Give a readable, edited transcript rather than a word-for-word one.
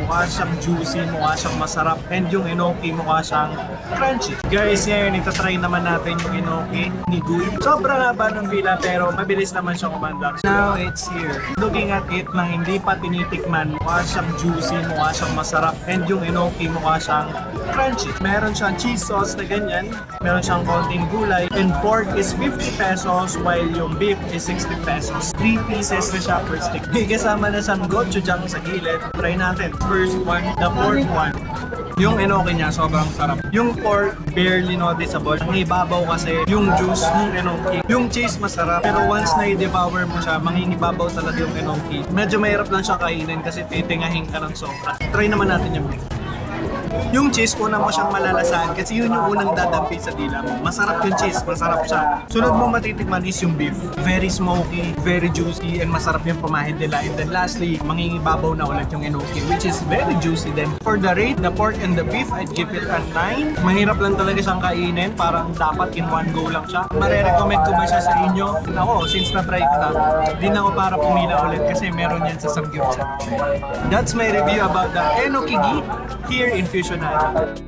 mukha siyang juicy, mukha siyang masarap, and yung enoki mukha siyang crunchy. Guys, ngayon itatry naman natin yung enoki ni Guy. Sobrang haba ng pila pero mabilis naman siya kumanda. Now it's here. Looking at it na hindi pa tinitikman, mukha siyang juicy, mukha siyang masarap, and yung enoki mukha siyang crunchy. Meron siyang cheese sauce na ganyan, meron siyang konting gulay, and pork is 50 pesos while yung beef is 60 pesos. 3 pieces na siya per stick. May kasama na siyang gochujang sa gilid. Try natin. First one, the pork one. Yung enoki niya, sobrang sarap. Yung pork, barely noticeable. Ang ibabaw kasi yung juice ng enoki. Yung cheese masarap, pero once na i-devour mo siya, mangingibabaw talaga yung enoki. Medyo mahirap lang siya kainin kasi titingahin ka ng sobra. Try naman natin yung beef. Yung cheese, una mo siyang malalasahan kasi yun yung unang dadampi sa dila mo. Masarap yung cheese, masarap siya. Sunod mo matitikman is yung beef. Very smoky, very juicy, and masarap yung pamahin nila. And then lastly, mangingibabaw na ulit yung enoki, which is very juicy din. For the rate, the pork and the beef, I'd give it a 9. Mahirap lang talaga siyang kainin, parang dapat in one go lang siya. Marerecommend ko ba siya sa inyo? Ako, since na-try ko na, di na ako para pumila ulit kasi meron yan sa Samgyupsal. That's my review about the Enoki Gi here in Fusion Island.